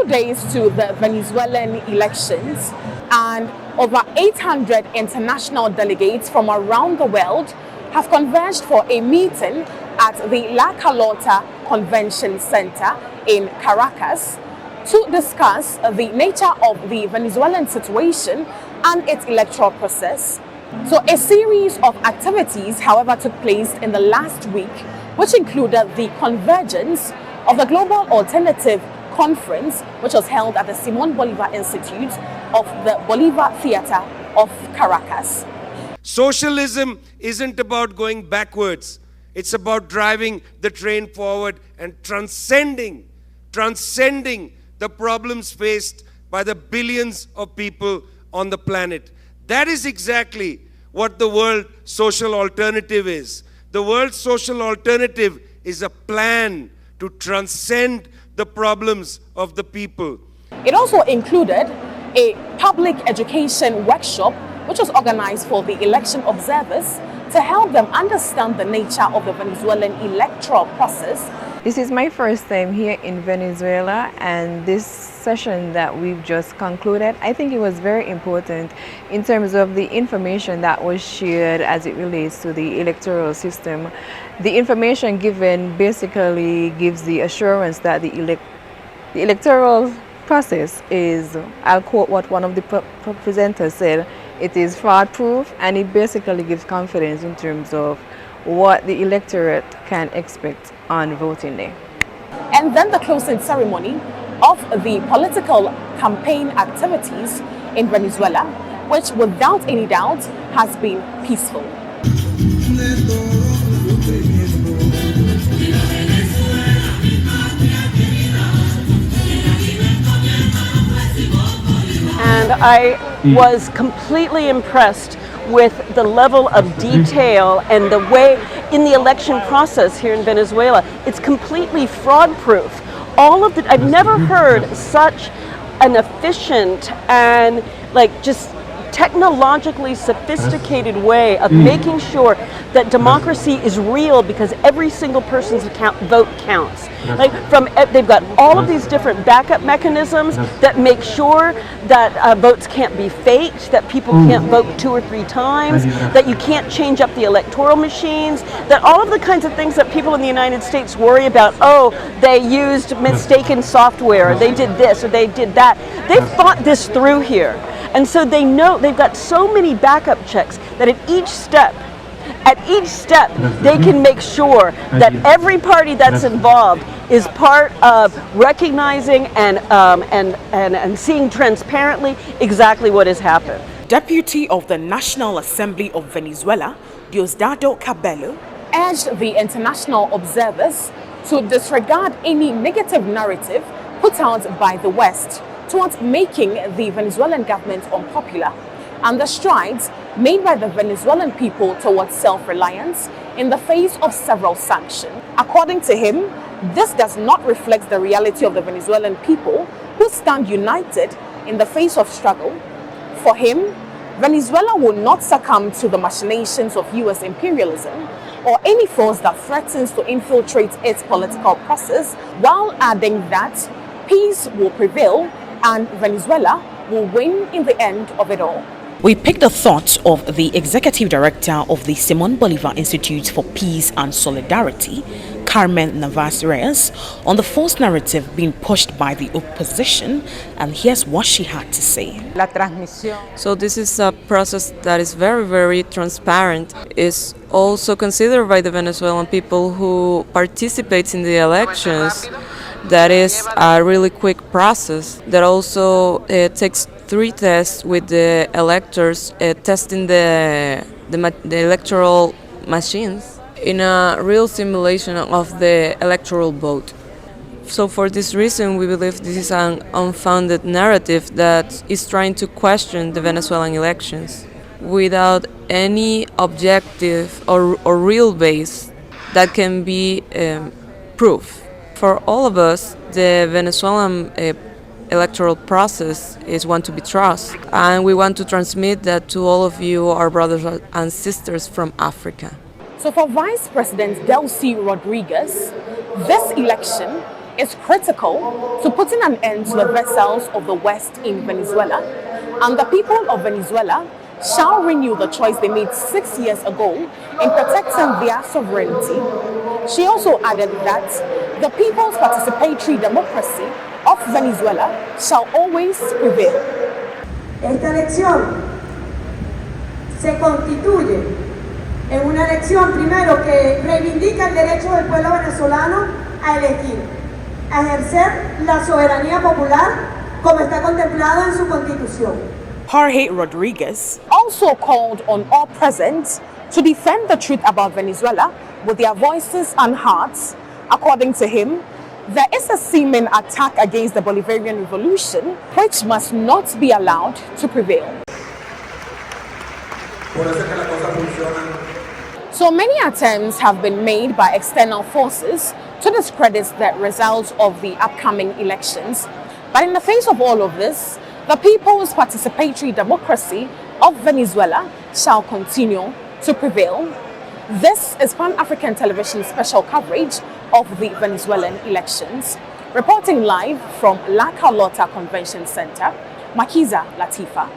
2 days to the Venezuelan elections, and over 800 international delegates from around the world have converged for a meeting at the La Carlota Convention Center in Caracas to discuss the nature of the Venezuelan situation and its electoral process. So a series of activities, however, took place in the last week, which included the convergence of the Global Alternative Conference, which was held at the Simón Bolívar Institute of the Bolivar Theater of Caracas. Socialism isn't about going backwards. It's about driving the train forward and transcending the problems faced by the billions of people on the planet. That is exactly what the world social alternative is. The world social alternative is a plan to transcend the problems of the people. It also included a public education workshop which was organized for the election observers to help them understand the nature of the Venezuelan electoral process. This is my first time here in Venezuela, and this session that we've just concluded, I think it was very important in terms of the information that was shared as it relates to the electoral system. The information given basically gives the assurance that the electoral process is, I'll quote what one of the presenters said, it is fraud-proof, and it basically gives confidence in terms of what the electorate can expect on voting day. And then the closing ceremony of the political campaign activities in Venezuela, which without any doubt has been peaceful. And I was completely impressed with the level of detail and the way in the election process here in Venezuela. It's completely fraud-proof. I've never heard such an efficient and just technologically sophisticated way of making sure that democracy is real, because every single person's vote counts. They've got all of these different backup mechanisms that make sure that votes can't be faked, that people can't vote 2 or 3 times, that you can't change up the electoral machines, that all of the kinds of things that people in the United States worry about, oh, they used mistaken software, or they did this, or they did that. They've thought this through here. And so they know they've got so many backup checks that at each step, they can make sure that every party that's involved is part of recognizing and seeing transparently exactly what has happened. Deputy of the National Assembly of Venezuela, Diosdado Cabello, urged the international observers to disregard any negative narrative put out by the West towards making the Venezuelan government unpopular, and the strides made by the Venezuelan people towards self-reliance in the face of several sanctions. According to him, this does not reflect the reality of the Venezuelan people, who stand united in the face of struggle. For him, Venezuela will not succumb to the machinations of US imperialism or any force that threatens to infiltrate its political process, while adding that peace will prevail and Venezuela will win in the end of it all. We picked the thoughts of the Executive Director of the Simón Bolívar Institute for Peace and Solidarity, Carmen Navas-Reyes, on the false narrative being pushed by the opposition, and here's what she had to say. So this is a process that is very, very transparent. It's also considered by the Venezuelan people who participate in the elections. That is a really quick process that also takes 3 tests with the electors testing the electoral machines in a real simulation of the electoral vote. So for this reason, we believe this is an unfounded narrative that is trying to question the Venezuelan elections without any objective or real base that can be proof. For all of us, the Venezuelan electoral process is one to be trusted, and we want to transmit that to all of you, our brothers and sisters from Africa. So for Vice President Delcy Rodriguez, this election is critical to putting an end to the vessels of the West in Venezuela, and the people of Venezuela shall renew the choice they made 6 years ago in protecting their sovereignty. She also added that the people's participatory democracy of Venezuela shall always prevail. Esta elección se constituye en una elección, primero, que reivindica el derecho del pueblo venezolano a elegir, a ejercer la soberanía popular como está contemplado en su constitución. Jorge Rodriguez also called on all present to defend the truth about Venezuela with their voices and hearts. According to him, there is a seeming attack against the Bolivarian revolution which must not be allowed to prevail. So many attempts have been made by external forces to discredit the results of the upcoming elections. But in the face of all of this, the people's participatory democracy of Venezuela shall continue to prevail. This is Pan-African Television special coverage of the Venezuelan elections. Reporting live from La Carlota Convention Center, Makiza Latifa.